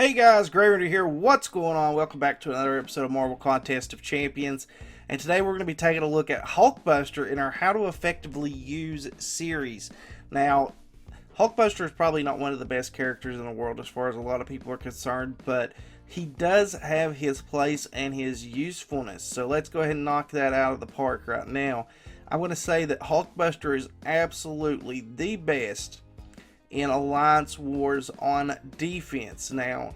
Hey guys, Grey here. What's going on? Welcome back to another episode of Marvel Contest of Champions. And today we're going to be taking a look at Hulkbuster in our How to Effectively Use series. Now, Hulkbuster is probably not one of the best characters in the world as far as a lot of people are concerned, but he does have his place and his usefulness. So let's go ahead and knock that out of the park right now. I want to say that Hulkbuster is absolutely the best in Alliance Wars on defense. Now,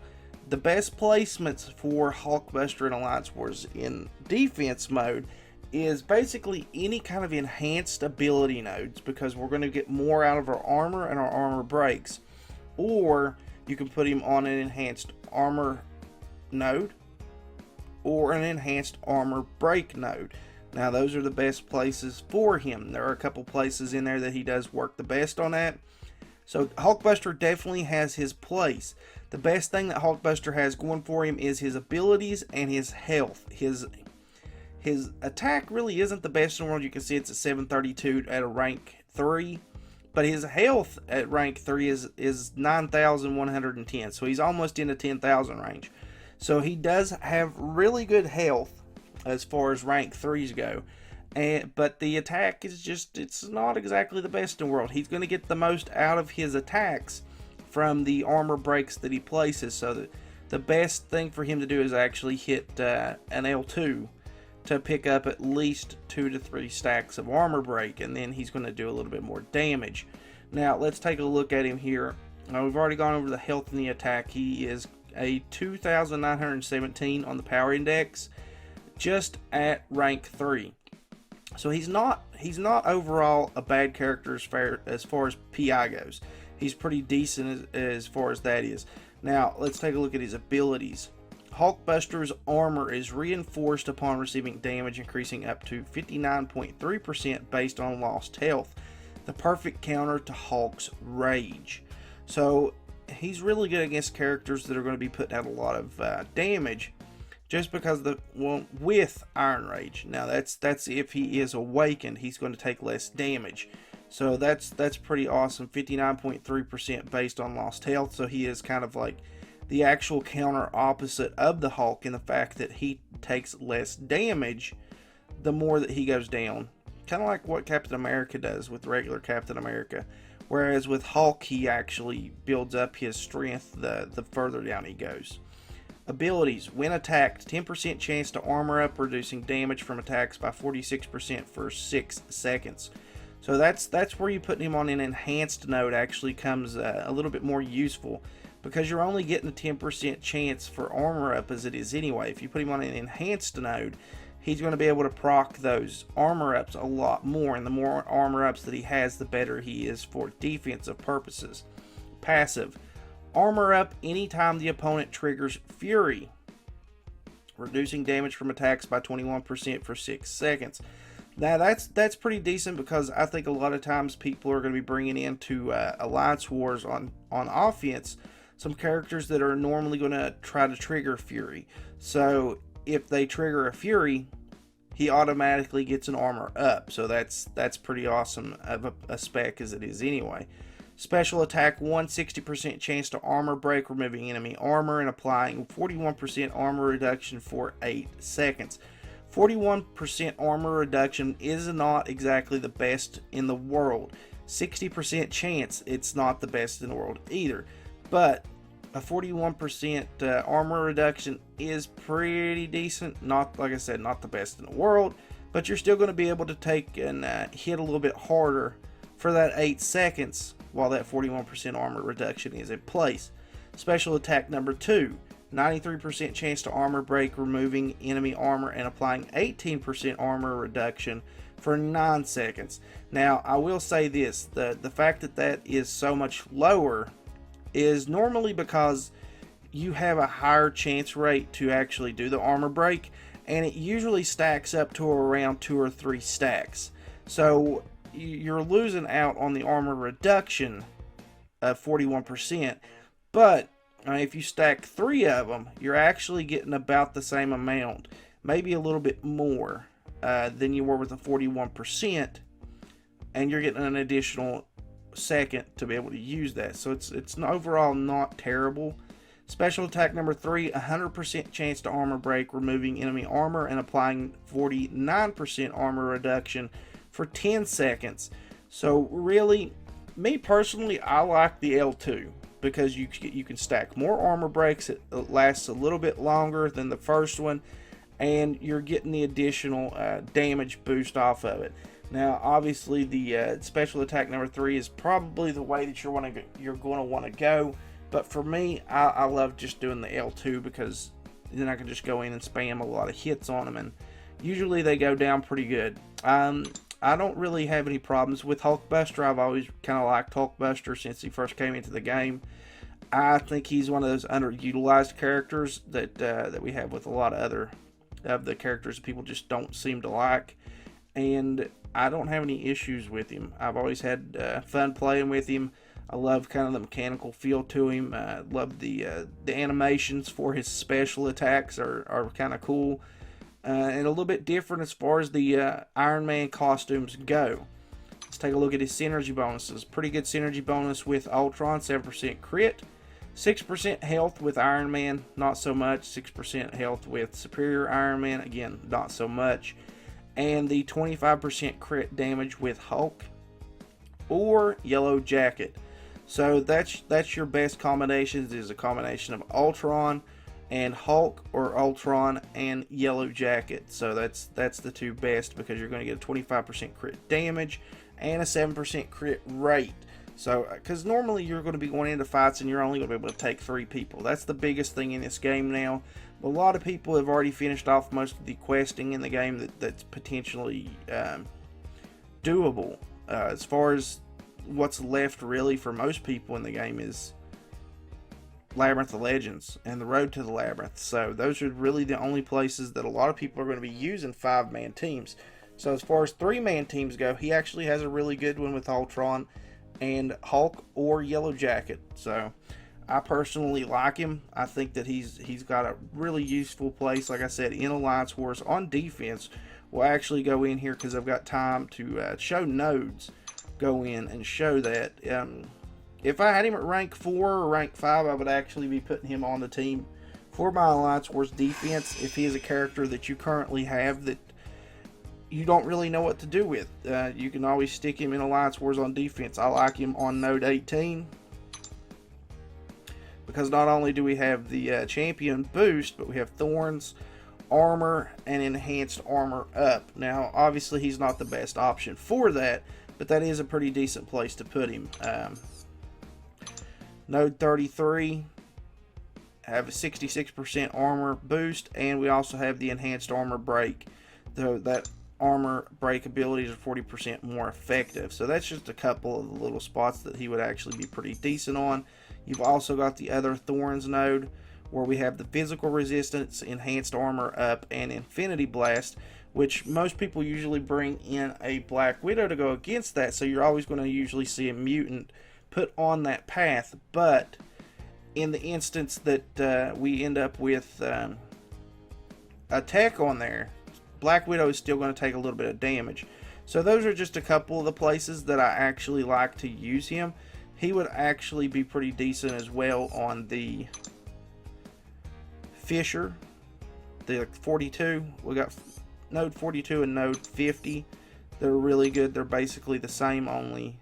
the best placements for Hulkbuster in Alliance Wars in defense mode is basically any kind of enhanced ability nodes, because we're going to get more out of our armor and our armor breaks. Or you can put him on an enhanced armor node or an enhanced armor break node. Now, those are the best places for him. There are a couple places in there that he does work the best on that. So Hulkbuster definitely has his place. The best thing that Hulkbuster has going for him is his abilities and his health. His attack really isn't the best in the world. You can see it's a 732 at a rank 3. But his health at rank 3 is 9,110. So he's almost in the 10,000 range. So he does have really good health as far as rank 3s go. But the attack is just, it's not exactly the best in the world. He's going to get the most out of his attacks from the armor breaks that he places. So the best thing for him to do is actually hit an L2 to pick up at least 2 to 3 stacks of armor break. And then he's going to do a little bit more damage. Now, let's take a look at him here. We've already gone over the health and the attack. He is a 2,917 on the power index, just at rank 3. So he's not overall a bad character as far as PI goes. He's pretty decent as far as that is. Now, let's take a look at his abilities. Hulkbuster's armor is reinforced upon receiving damage, increasing up to 59.3% based on lost health. The perfect counter to Hulk's rage. So he's really good against characters that are going to be putting out a lot of damage. Just because with Iron Rage. Now that's if he is awakened, he's going to take less damage. So that's pretty awesome. 59.3% based on lost health. So he is kind of like the actual counter opposite of the Hulk in the fact that he takes less damage the more that he goes down. Kind of like what Captain America does with regular Captain America. Whereas with Hulk, he actually builds up his strength the further down he goes. Abilities. When attacked, 10% chance to armor up, reducing damage from attacks by 46% for 6 seconds. So that's where you putting him on an enhanced node actually comes a little bit more useful, because you're only getting a 10% chance for armor up as it is anyway. If you put him on an enhanced node, he's going to be able to proc those armor ups a lot more, and the more armor ups that he has, the better he is for defensive purposes. Passive. Armor up anytime the opponent triggers Fury, reducing damage from attacks by 21% for 6 seconds. Now that's pretty decent, because I think a lot of times people are going to be bringing into Alliance Wars on offense some characters that are normally going to try to trigger Fury. So if they trigger a Fury, he automatically gets an armor up. So that's pretty awesome of a spec as it is anyway. Special attack 1, 60% chance to armor break, removing enemy armor and applying 41% armor reduction for 8 seconds. 41% armor reduction is not exactly the best in the world. 60% chance, it's not the best in the world either. But a 41% armor reduction is pretty decent. Not, like I said, not the best in the world, but you're still going to be able to take and hit a little bit harder for that 8 seconds while that 41% armor reduction is in place. Special attack number 2, 93% chance to armor break, removing enemy armor and applying 18% armor reduction for 9 seconds. Now, I will say this, the fact that is so much lower is normally because you have a higher chance rate to actually do the armor break, and it usually stacks up to around 2 or 3 stacks. So you're losing out on the armor reduction of 41%, but if you stack 3 of them, you're actually getting about the same amount, maybe a little bit more than you were with the 41%, and you're getting an additional second to be able to use that. So it's overall not terrible. Special attack number 3, 100% chance to armor break, removing enemy armor and applying 49% armor reduction for 10 seconds. So really, me personally, I like the L2 because you can stack more armor breaks. It lasts a little bit longer than the first one, and you're getting the additional damage boost off of it. Now, obviously, the special attack number 3 is probably the way that you're going to want to go. But for me, I love just doing the L2 because then I can just go in and spam a lot of hits on them, and usually they go down pretty good. I don't really have any problems with Hulkbuster. I've always kind of liked Hulkbuster since he first came into the game. I think he's one of those underutilized characters that we have with a lot of other of the characters that people just don't seem to like, and I don't have any issues with him. I've always had fun playing with him. I love kind of the mechanical feel to him. I love the animations for his special attacks are kind of cool. And a little bit different as far as the Iron Man costumes go. Let's take a look at his synergy bonuses. Pretty good synergy bonus with Ultron, 7% crit. 6% health with Iron Man, not so much. 6% health with Superior Iron Man, again, not so much. And the 25% crit damage with Hulk or Yellow Jacket. So that's your best combinations, is a combination of Ultron and Hulk, or Ultron and Yellow Jacket. So that's the two best, because you're going to get a 25% crit damage and a 7% crit rate. So, because normally you're going to be going into fights and you're only going to be able to take 3 people. That's the biggest thing in this game now. A lot of people have already finished off most of the questing in the game that's potentially doable. As far as what's left really for most people in the game is Labyrinth of Legends and the Road to the Labyrinth. So those are really the only places that a lot of people are going to be using 5-man teams. So as far as 3-man teams go, he actually has a really good one with Ultron and Hulk or Yellow Jacket. So I personally like him. I think that he's got a really useful place, like I said, in Alliance Wars. On defense, we'll actually go in here because I've got time to show nodes. Go in and show that. If I had him at rank 4 or rank 5, I would actually be putting him on the team for my Alliance Wars defense. If he is a character that you currently have that you don't really know what to do with, you can always stick him in Alliance Wars on defense. I like him on node 18 because not only do we have the champion boost, but we have thorns, armor, and enhanced armor up. Now, obviously, he's not the best option for that, but that is a pretty decent place to put him. Node 33 have a 66% armor boost, and we also have the enhanced armor break. Though that armor break abilities are 40% more effective. So that's just a couple of the little spots that he would actually be pretty decent on. You've also got the other Thorns node, where we have the physical resistance, enhanced armor up, and infinity blast, which most people usually bring in a Black Widow to go against that. So you're always going to usually see a mutant put on that path. But in the instance that we end up with a tech on there, Black Widow is still going to take a little bit of damage. So those are just a couple of the places that I actually like to use him. He would actually be pretty decent as well on the Fisher, the 42. We got node 42 and node 50. They're really good. They're basically the same, only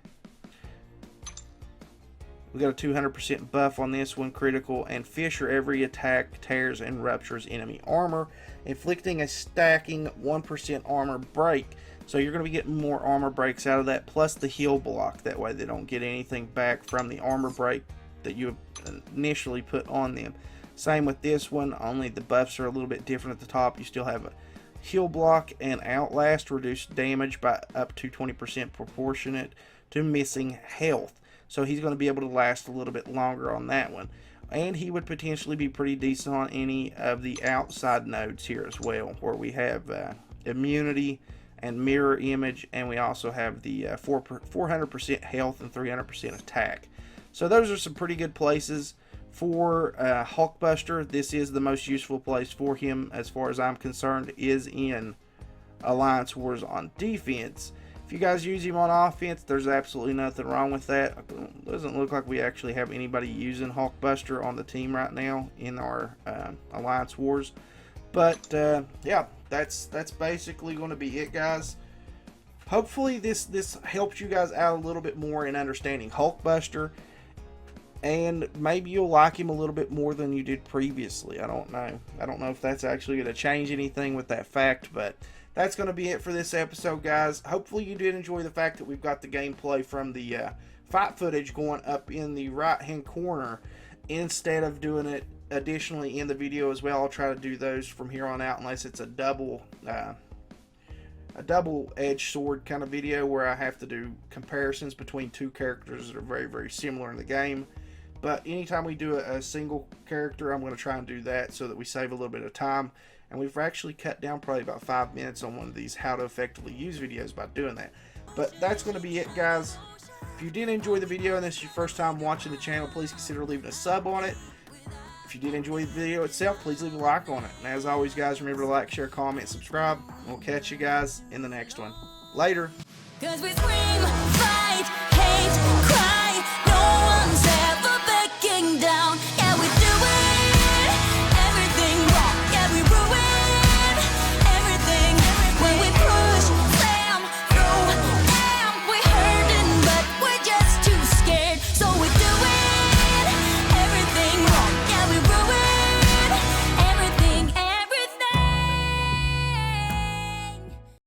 we got a 200% buff on this one, critical, and Fisher, every attack tears and ruptures enemy armor, inflicting a stacking 1% armor break. So you're going to be getting more armor breaks out of that, plus the heal block. That way they don't get anything back from the armor break that you initially put on them. Same with this one, only the buffs are a little bit different at the top. You still have a heal block and outlast, reduced damage by up to 20% proportionate to missing health. So he's going to be able to last a little bit longer on that one. And he would potentially be pretty decent on any of the outside nodes here as well, where we have immunity and mirror image, and we also have the 400% health and 300% attack. So those are some pretty good places for Hulkbuster. This is the most useful place for him, as far as I'm concerned, is in Alliance Wars on defense. If If you guys use him on offense, there's absolutely nothing wrong with that. It doesn't look like we actually have anybody using Hulkbuster on the team right now in our Alliance Wars. But yeah, that's basically going to be it, guys. Hopefully this helps you guys out a little bit more in understanding Hulkbuster, and maybe you'll like him a little bit more than you did previously. I don't know. I don't know if that's actually going to change anything with that fact, but that's going to be it for this episode, guys. Hopefully you did enjoy the fact that we've got the gameplay from the fight footage going up in the right-hand corner instead of doing it additionally in the video as well. I'll try to do those from here on out unless it's a double-edged sword kind of video where I have to do comparisons between two characters that are very, very similar in the game. But anytime we do a single character, I'm going to try and do that so that we save a little bit of time. And we've actually cut down probably about 5 minutes on one of these how to effectively use videos by doing that. But that's going to be it, guys. If you did enjoy the video and this is your first time watching the channel, please consider leaving a sub on it. If you did enjoy the video itself, please leave a like on it. And as always, guys, remember to like, share, comment, subscribe. We'll catch you guys in the next one. Later. 'Cause we scream, fight, hate.